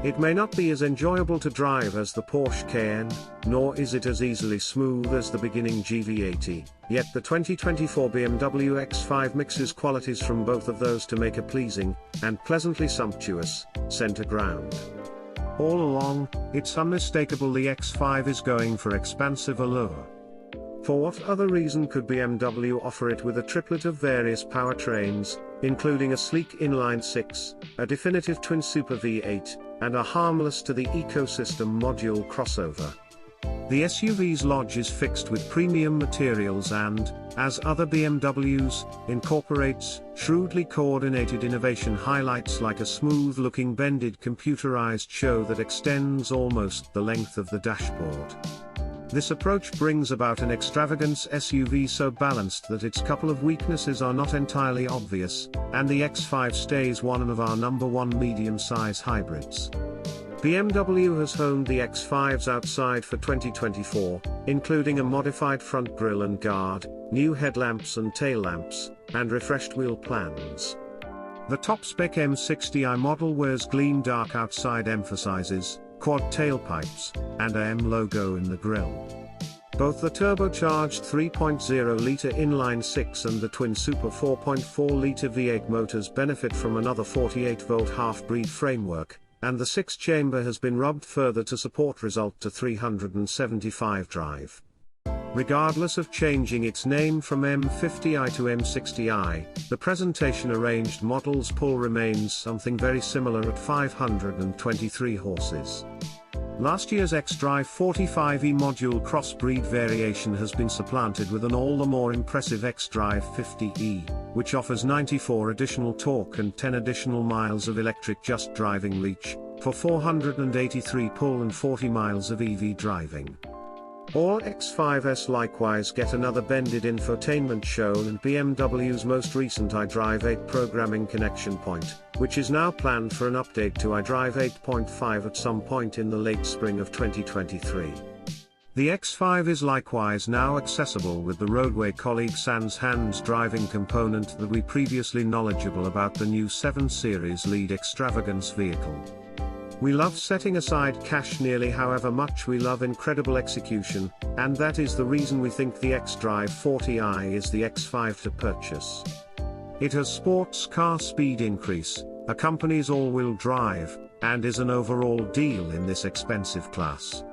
It may not be as enjoyable to drive as the Porsche Cayenne, nor is it as easily smooth as the beginning GV80, yet the 2024 BMW X5 mixes qualities from both of those to make a pleasing, and pleasantly sumptuous, center ground. All along, it's unmistakable the X5 is going for expansive allure. For what other reason could BMW offer it with a triplet of various powertrains, including a sleek inline-six, a definitive twin-super V8, and a harmless-to-the-ecosystem module crossover? The SUV's lodge is fixed with premium materials and, as other BMWs, incorporates shrewdly coordinated innovation highlights like a smooth-looking bended computerized show that extends almost the length of the dashboard. This approach brings about an extravagance SUV so balanced that its couple of weaknesses are not entirely obvious, and the X5 stays one of our #1 medium-size hybrids. BMW has honed the X5's outside for 2024, including a modified front grille and guard, new headlamps and tail lamps, and refreshed wheel plans. The top-spec M60i model wears gleam dark outside emphasizes quad tailpipes, and a M logo in the grille. Both the turbocharged 3.0-liter inline-six and the twin-super 4.4-liter V8 motors benefit from another 48-volt half-breed framework, and the six-chamber has been rubbed further to support result to 375 drive. Regardless of changing its name from M50i to M60i, the presentation-arranged model's pull remains something very similar at 523 horses. Last year's xDrive 45e module crossbreed variation has been supplanted with an all the more impressive xDrive 50e, which offers 94 additional torque and 10 additional miles of electric just driving reach, for 483 pull and 40 miles of EV driving. All X5s likewise get another bended infotainment shown and BMW's most recent iDrive 8 programming connection point, which is now planned for an update to iDrive 8.5 at some point in the late spring of 2023. The X5 is likewise now accessible with the roadway colleague sans hands driving component that we previously knowledgeable about the new 7 Series lead extravagance vehicle. We love setting aside cash nearly however much we love incredible execution, and that is the reason we think the xDrive 40i is the X5 to purchase. It has sports car speed increase, accompanies all-wheel drive, and is an overall deal in this expensive class.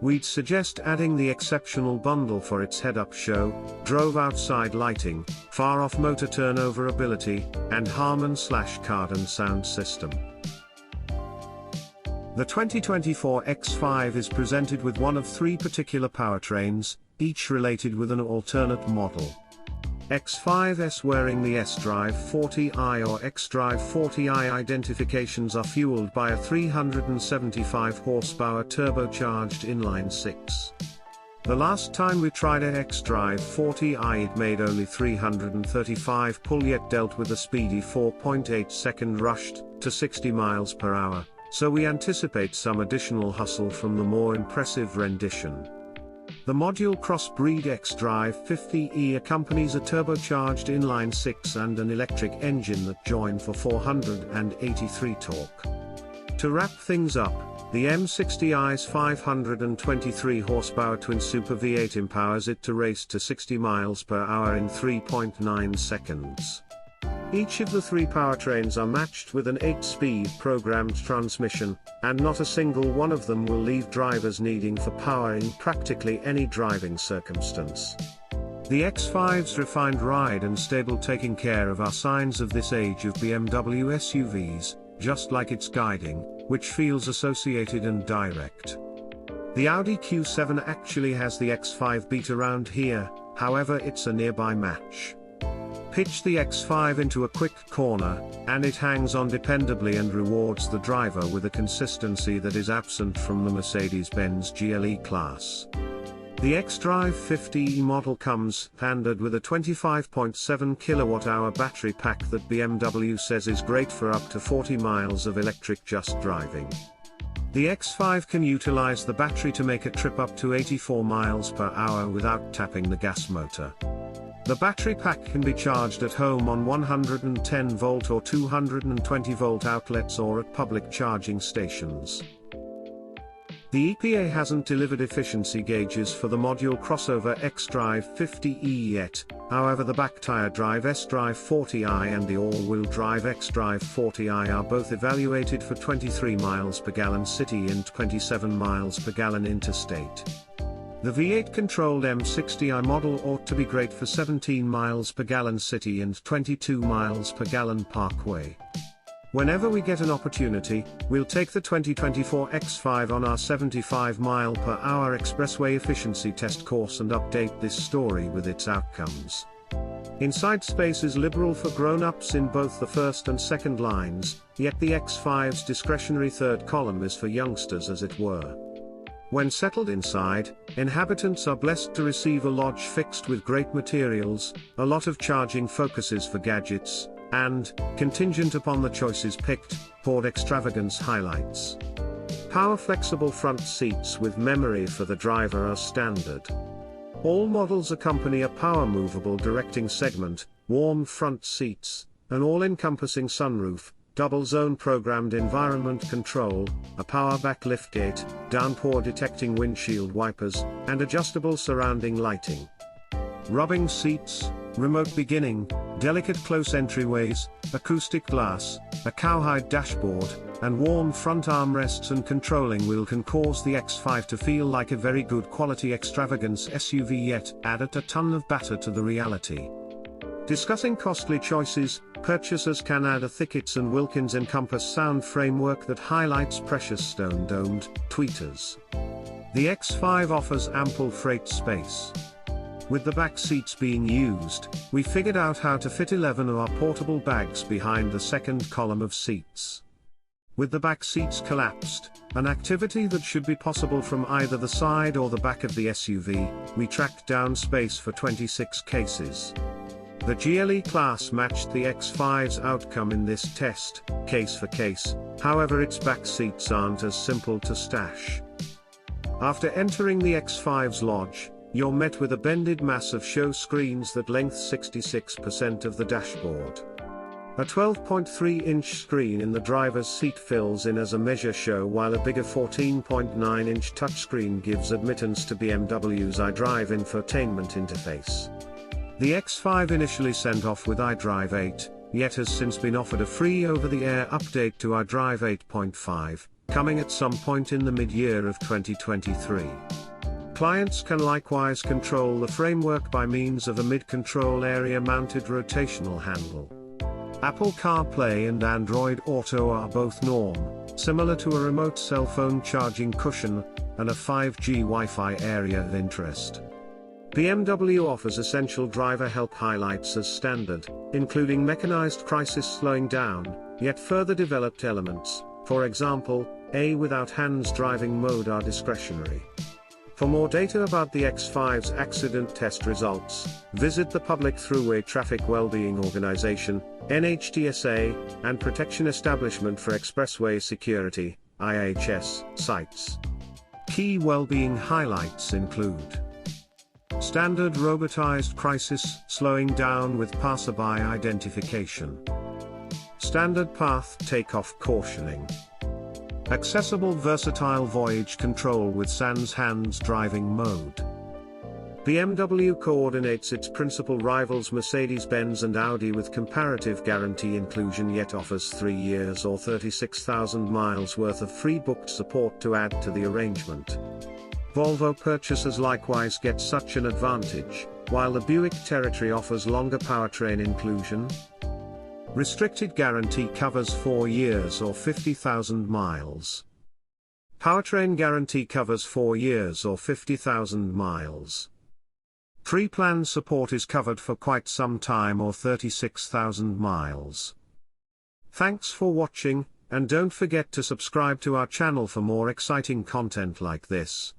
We'd suggest adding the exceptional bundle for its head-up show, drove outside lighting, far-off motor turnover ability, and Harman/Kardon sound system. The 2024 X5 is presented with one of 3 particular powertrains, each related with an alternate model. X5s wearing the S-Drive 40i or xDrive 40i identifications are fueled by a 375 horsepower turbocharged inline-six. The last time we tried a xDrive 40i it made only 335 pull yet dealt with a speedy 4.8-second rushed to 60 miles per hour. So we anticipate some additional hustle from the more impressive rendition. The module crossbreed xDrive 50e accompanies a turbocharged inline-six and an electric engine that join for 483 torque. To wrap things up, the M60i's 523 horsepower twin-super V8 empowers it to race to 60 miles per hour in 3.9 seconds. Each of the 3 powertrains are matched with an 8-speed programmed transmission, and not a single one of them will leave drivers needing for power in practically any driving circumstance. The X5's refined ride and stable taking care of are signs of this age of BMW SUVs, just like its guiding, which feels associated and direct. The Audi Q7 actually has the X5 beat around here, however it's a nearby match. Pitch the X5 into a quick corner, and it hangs on dependably and rewards the driver with a consistency that is absent from the Mercedes-Benz GLE class. The xDrive 50e model comes standard with a 25.7 kWh battery pack that BMW says is great for up to 40 miles of electric just driving. The X5 can utilize the battery to make a trip up to 84 miles per hour without tapping the gas motor. The battery pack can be charged at home on 110-volt or 220-volt outlets or at public charging stations. The EPA hasn't delivered efficiency gauges for the module crossover xDrive 50e yet, however the back-tire drive xDrive 40i and the all-wheel drive xDrive 40i are both evaluated for 23 miles per gallon city and 27 miles per gallon interstate. The V8 controlled M60i model ought to be great for 17 miles per gallon city and 22 miles per gallon parkway. Whenever we get an opportunity, we'll take the 2024 X5 on our 75 mile/hour expressway efficiency test course and update this story with its outcomes. Inside space is liberal for grown-ups in both the first and second lines, yet the X5's discretionary third column is for youngsters as it were. When settled inside, inhabitants are blessed to receive a lodge fixed with great materials, a lot of charging focuses for gadgets, and, contingent upon the choices picked, poured extravagance highlights. Power-flexible front seats with memory for the driver are standard. All models accompany a power-movable directing segment, warm front seats, an all-encompassing sunroof, double-zone programmed environment control, a power back liftgate, downpour-detecting windshield wipers, and adjustable surrounding lighting. Rubbing seats, remote beginning, delicate close entryways, acoustic glass, a cowhide dashboard, and warm front armrests and controlling wheel can cause the X5 to feel like a very good quality extravagance SUV yet added a ton of batter to the reality. Discussing costly choices, purchasers can add a Thickets & Wilkins Encompass sound framework that highlights precious stone-domed tweeters. The X5 offers ample freight space. With the back seats being used, we figured out how to fit 11 of our portable bags behind the second column of seats. With the back seats collapsed, an activity that should be possible from either the side or the back of the SUV, we tracked down space for 26 cases. The GLE class matched the X5's outcome in this test, case for case, however its back seats aren't as simple to stash. After entering the X5's lodge, you're met with a bended mass of show screens that length 66% of the dashboard. A 12.3-inch screen in the driver's seat fills in as a measure show while a bigger 14.9-inch touchscreen gives admittance to BMW's iDrive infotainment interface. The X5 initially sent off with iDrive 8, yet has since been offered a free over-the-air update to iDrive 8.5, coming at some point in the mid-year of 2023. Clients can likewise control the framework by means of a mid-control area-mounted rotational handle. Apple CarPlay and Android Auto are both norm, similar to a remote cell phone charging cushion, and a 5G Wi-Fi area of interest. BMW offers essential driver help highlights as standard, including mechanized crisis slowing down, yet further developed elements, for example, A without hands driving mode are discretionary. For more data about the X5's accident test results, visit the Public Thruway Traffic Wellbeing Organization, NHTSA, and Protection Establishment for Expressway Security, IHS, sites. Key well-being highlights include standard robotized crisis slowing down with passerby identification, standard path takeoff cautioning, accessible versatile voyage control with sans hands driving mode. BMW coordinates its principal rivals Mercedes-Benz and Audi with comparative guarantee inclusion yet offers 3 years or 36,000 miles worth of free booked support to add to the arrangement. Volvo purchasers likewise get such an advantage, while the Buick Territory offers longer powertrain inclusion. Restricted guarantee covers 4 years or 50,000 miles. Powertrain guarantee covers 4 years or 50,000 miles. Pre-plan support is covered for quite some time or 36,000 miles. Thanks for watching, and don't forget to subscribe to our channel for more exciting content like this.